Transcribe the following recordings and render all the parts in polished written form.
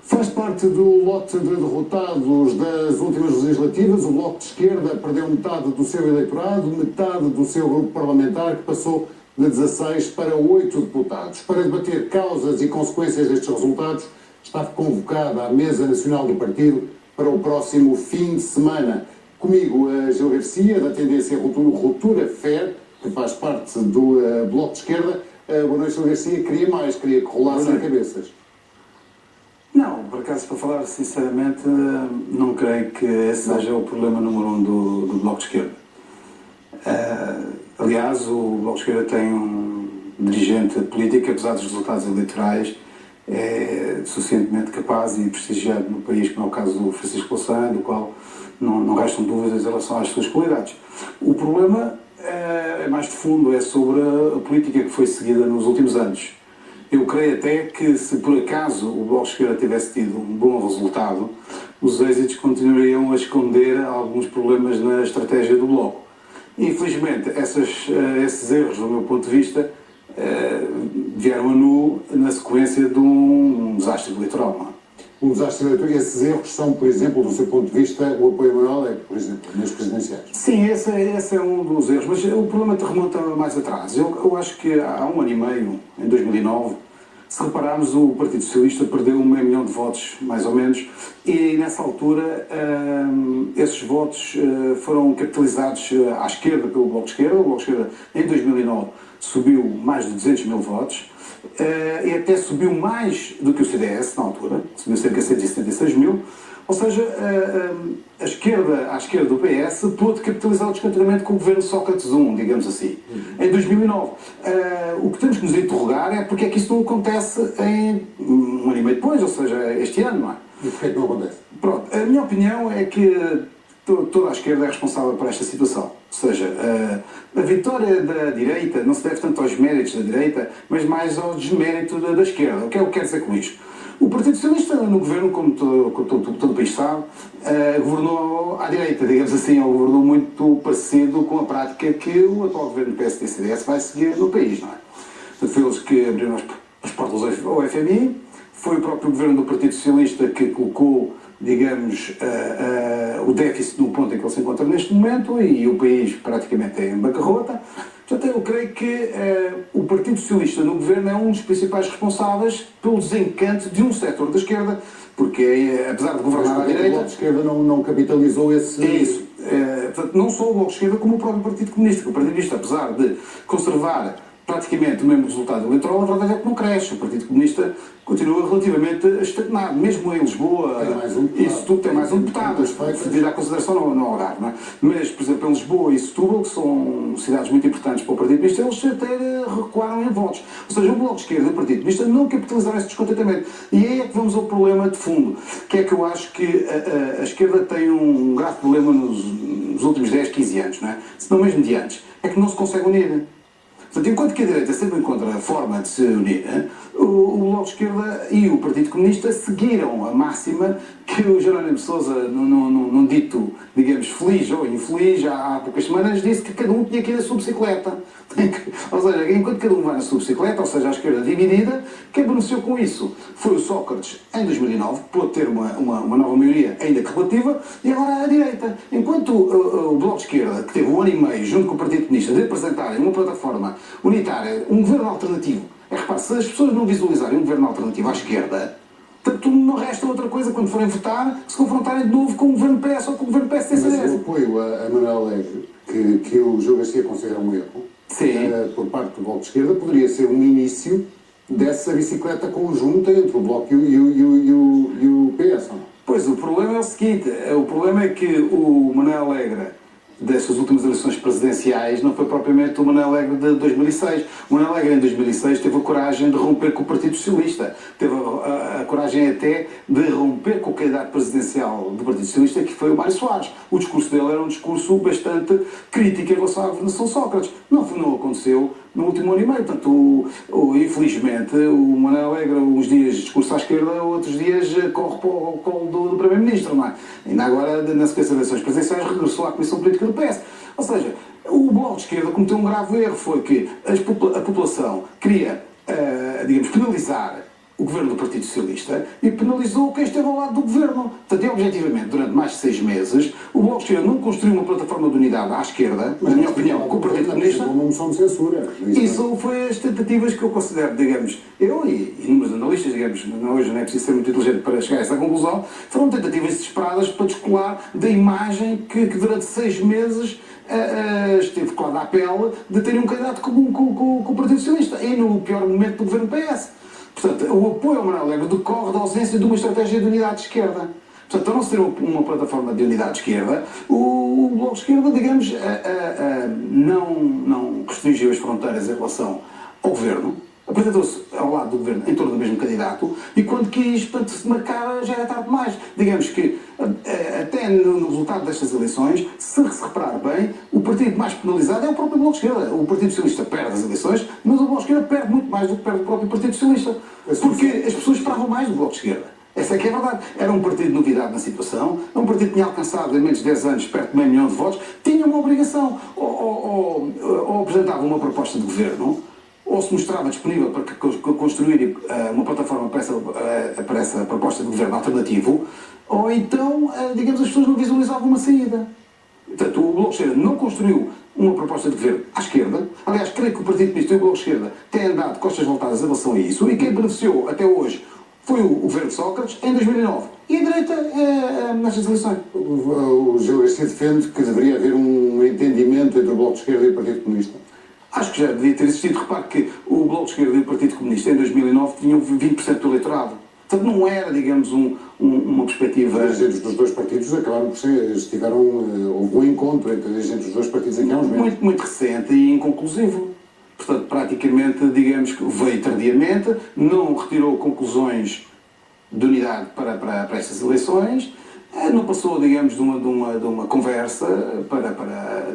Faz parte do lote de derrotados das últimas legislativas. O Bloco de Esquerda perdeu metade do seu eleitorado, metade do seu grupo parlamentar, que passou de 16 para 8 deputados. Para debater causas e consequências destes resultados, está convocada a Mesa Nacional do Partido para o próximo fim de semana. Comigo, a Gil Garcia, da tendência Ruptura FER, que faz parte do Bloco de Esquerda. Boa noite, Gil Garcia. Queria que rolassem cabeças. Não, por acaso, para falar sinceramente, não creio que esse seja o problema número 1 do Bloco de Esquerda. Aliás, o Bloco de Esquerda tem um dirigente político que, apesar dos resultados eleitorais, é suficientemente capaz e prestigiado no país, como é o caso do Francisco Louçã, do qual não restam dúvidas em relação às suas qualidades. O problema é mais de fundo, é sobre a política que foi seguida nos últimos anos. Eu creio até que, se por acaso o Bloco de Esquerda tivesse tido um bom resultado, os êxitos continuariam a esconder alguns problemas na estratégia do Bloco. Infelizmente, esses erros, do meu ponto de vista, vieram a nu na sequência de um desastre eleitoral. Não é? Um desastre eleitoral. Esses erros são, por exemplo, do seu ponto de vista, o apoio a Manuel Alegre, por exemplo, nas presidenciais. Sim, esse é um dos erros, mas o problema te remonta mais atrás. Eu acho que há 1 ano e meio, em 2009, se repararmos, o Partido Socialista perdeu 500 mil de votos, mais ou menos, e nessa altura esses votos foram capitalizados à esquerda pelo Bloco de Esquerda. O Bloco de Esquerda, em 2009, subiu mais de 200 mil votos, e até subiu mais do que o CDS na altura, subiu cerca de 176 mil, ou seja, à esquerda do PS pôde capitalizar o descontentamento com o governo Sócrates I, digamos assim, em 2009. O que temos que nos interrogar é porque é que isso não acontece em 1 ano e meio depois, ou seja, este ano, não é? E porquê é que não acontece? Pronto, a minha opinião é que toda a esquerda é responsável por esta situação. Ou seja, a vitória da direita não se deve tanto aos méritos da direita, mas mais ao desmérito da esquerda. O que é que eu quero dizer com isto? O Partido Socialista no governo, como todo o país sabe, governou à direita, digamos assim, ou governou muito parecido com a prática que o atual governo PSD-CDS vai seguir no país, não é? Portanto, foi eles que abriram as portas ao FMI, foi o próprio governo do Partido Socialista que colocou, digamos, o déficit no ponto em que ele se encontra neste momento e o país praticamente é em bancarrota. Portanto, eu creio que o Partido Socialista no governo é um dos principais responsáveis pelo desencanto de um setor da esquerda, porque apesar de governar à direita... O Bloco de Esquerda não capitalizou esse... É isso. Portanto, não só o Bloco de Esquerda como o próprio Partido Comunista. O Partido Comunista, apesar de conservar praticamente o mesmo resultado eleitoral, a verdade é que não cresce. O Partido Comunista continua relativamente estagnado. Mesmo em Lisboa, isso tudo tem mais um deputado, devido à consideração no Algarve. Não é? Mas, por exemplo, em Lisboa e Setúbal, que são cidades muito importantes para o Partido Comunista, eles até recuaram em votos. Ou seja, o Bloco de Esquerda e o Partido Comunista não capitalizaram esse descontentamento. E aí é que vamos ao problema de fundo, que é que eu acho que a esquerda tem um grave problema nos últimos 10, 15 anos, não é? Se não mesmo de antes, é que não se consegue unir. Portanto, enquanto que a direita sempre encontra a forma de se unir, o Bloco de Esquerda e o Partido Comunista seguiram a máxima que o Jerónimo de Sousa, num dito, digamos, feliz ou infeliz, há poucas semanas, disse que cada um tinha que ir na sua bicicleta. Ou seja, enquanto cada um vai na sua bicicleta, ou seja, a esquerda dividida, quem beneficiou com isso foi o Sócrates em 2009, que pôde ter uma nova maioria, ainda que relativa, e agora a direita. Enquanto o Bloco de Esquerda, que teve 1 ano e meio, junto com o Partido Comunista, de apresentarem uma plataforma unitária, um governo alternativo, repare, se as pessoas não visualizarem um governo alternativo à esquerda, tanto não resta outra coisa quando forem votar, se confrontarem de novo com o governo PS ou com o governo PSD-CDS. Mas o apoio a Manuel Alegre, que o Gil Garcia considera um erro, por parte do Bloco de Esquerda, poderia ser um início dessa bicicleta conjunta entre o Bloco e o PS, não? Pois, o problema é o seguinte, o problema é que o Manuel Alegre destas últimas eleições presidenciais não foi propriamente o Manuel Alegre de 2006. O Manuel Alegre em 2006 teve a coragem de romper com o Partido Socialista, teve a coragem até de romper com o candidato presidencial do Partido Socialista, que foi o Mário Soares. O discurso dele era um discurso bastante crítico em relação à governação de Sócrates. Não aconteceu no último ano e meio. Portanto, infelizmente, o Manuel Alegre, uns dias discurso à esquerda, outros dias corre para o colo do Primeiro-Ministro, não é? Ainda agora, na sequência das eleições presidenciais, regressou à Comissão Política do PS. Ou seja, o Bloco de Esquerda cometeu um grave erro, foi que a população queria, digamos, penalizar o governo do Partido Socialista e penalizou quem esteve ao lado do governo. Portanto, e, objetivamente, durante mais de 6 meses, o Bloco de Esquerda não construiu uma plataforma de unidade à esquerda, na minha opinião, com o Partido Comunista. Uma moção de censura. Isso foi as tentativas que eu considero, digamos, eu e inúmeros analistas, digamos, hoje não é preciso ser muito inteligente para chegar a essa conclusão, foram tentativas desesperadas para descolar da imagem que durante 6 meses esteve colada à pele de terem um candidato comum com o Partido Socialista e no pior momento do governo PS. Portanto, o apoio ao Manuel Alegre decorre da ausência de uma estratégia de unidade de esquerda. Portanto, ao não ser uma plataforma de unidade de esquerda, o Bloco de Esquerda, digamos, não restringiu as fronteiras em relação ao governo, apresentou-se ao lado do governo em torno do mesmo candidato e quando quis, portanto, se marcar já era tarde demais. Digamos que até no resultado destas eleições, se reparar bem, o partido mais penalizado é o próprio Bloco de Esquerda. O Partido Socialista perde as eleições, mas o Bloco de Esquerda perde muito mais do que perde o próprio Partido Socialista. Porque as pessoas esperavam mais do Bloco de Esquerda. Essa é que é a verdade. Era um partido de novidade na situação, um partido que tinha alcançado em menos de 10 anos perto de meio milhão de votos, tinha uma obrigação, ou apresentava uma proposta de governo, ou se mostrava disponível para construir uma plataforma para essa proposta de governo alternativo, ou então, digamos, as pessoas não visualizavam uma saída. Portanto, o Bloco de Esquerda não construiu uma proposta de governo à esquerda. Aliás, creio que o Partido Comunista e o Bloco de Esquerda têm andado costas voltadas em relação a isso, e quem beneficiou até hoje foi o governo de Sócrates em 2009. E a direita nestas eleições. O Gil Garcia defende que deveria haver um entendimento entre o Bloco de Esquerda e o Partido Comunista. Acho que já devia ter existido. Repare que o Bloco de Esquerda e o Partido Comunista em 2009 tinham 20% do eleitorado. Portanto, não era, digamos, uma perspectiva... Os dirigentes dos dois partidos acabaram por ser... houve um encontro entre os dirigentes dos dois partidos aqui há uns meses. Muito recente e inconclusivo. Portanto, praticamente, digamos que veio tardiamente, não retirou conclusões de unidade para estas eleições, não passou, digamos, de uma conversa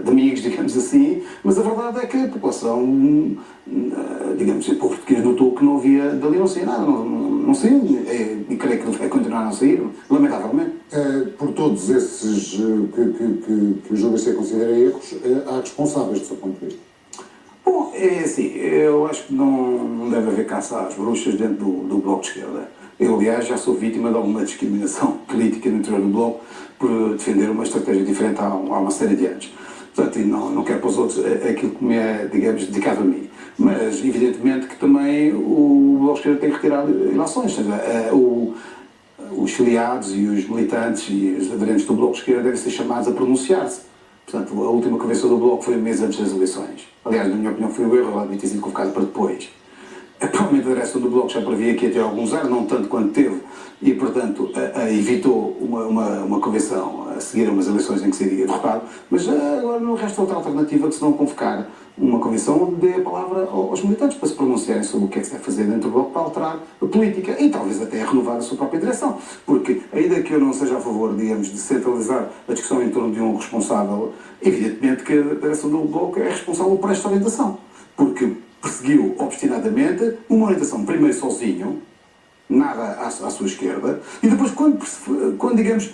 de amigos, digamos assim, mas a verdade é que a população, digamos, o povo português notou que não havia, dali não saía nada, não saiu, e creio que vai continuar a não sair, lamentavelmente. Por todos esses que o Gil Garcia considera erros, há responsáveis do seu ponto de vista. Bom, é assim, eu acho que não deve haver caça às bruxas dentro do Bloco de Esquerda. Eu, aliás, já sou vítima de alguma discriminação política no interior do Bloco por defender uma estratégia diferente há uma série de anos. Portanto, e não quero para os outros aquilo que me é, digamos, dedicado a mim. Mas, evidentemente, que também o Bloco de Esquerda tem que retirar eleições. Ou seja, os filiados e os militantes e os aderentes do Bloco de Esquerda devem ser chamados a pronunciar-se. Portanto, a última convenção do Bloco foi um mês antes das eleições. Aliás, na minha opinião, foi um erro, ela devia ter sido convocada para depois. Provavelmente a direção do Bloco já previa que ia ter algum zero, não tanto quanto teve, e, portanto, evitou uma convenção a seguir a umas eleições em que seria derrotado, mas agora não resta outra alternativa que se não convocar uma convenção onde dê a palavra aos militantes para se pronunciarem sobre o que é que se deve fazer dentro do Bloco para alterar a política e talvez até renovar a sua própria direção. Porque, ainda que eu não seja a favor, digamos, de centralizar a discussão em torno de um responsável, evidentemente que a direção do Bloco é responsável por esta orientação. Porque perseguiu obstinadamente uma orientação, primeiro sozinho, nada à sua esquerda, e depois, quando digamos,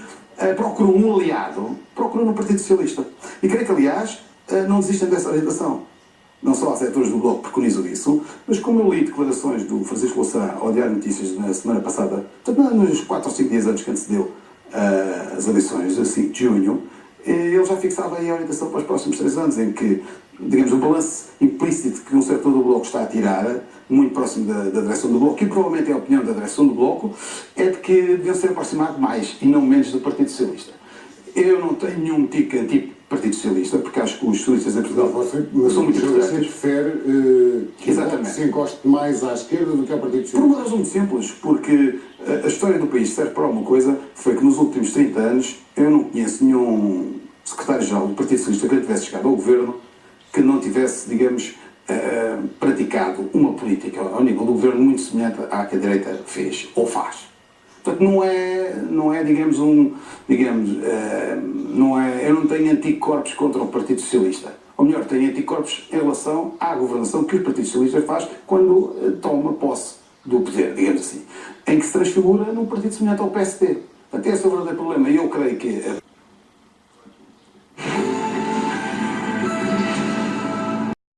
procurou um aliado, procurou no Partido Socialista. E creio que, aliás, não desistem dessa orientação. Não só há setores do Bloco que preconizam isso, mas como eu li declarações do Francisco Louçã ao Diário de Notícias na semana passada, portanto, nos 4 ou 5 dias antes que antecedeu as eleições, a 5 de junho, ele já fixava aí a orientação para os próximos 3 anos, em que, digamos, o balanço implícito que um setor do Bloco está a tirar, muito próximo da direção do Bloco, e provavelmente é a opinião da direção do Bloco, é de que deviam ser aproximados mais e não menos do Partido Socialista. Eu não tenho nenhum tique anti-Partido Socialista, porque acho que os socialistas em Portugal são muito importantes. Você prefere que o Bloco se encoste mais à esquerda do que ao Partido Socialista? Por uma razão muito simples, porque a história do país serve para alguma coisa, foi que nos últimos 30 anos eu não conheço nenhum secretário-geral do Partido Socialista que tivesse chegado ao governo que não tivesse, digamos, praticado uma política ao nível do governo muito semelhante à que a direita fez ou faz. Portanto, não é digamos, eu não tenho anticorpos contra o Partido Socialista. Ou melhor, tenho anticorpos em relação à governação que o Partido Socialista faz quando toma posse do poder, digamos assim, em que se transfigura num partido semelhante ao PSD. Portanto, esse é o verdadeiro problema. E eu creio que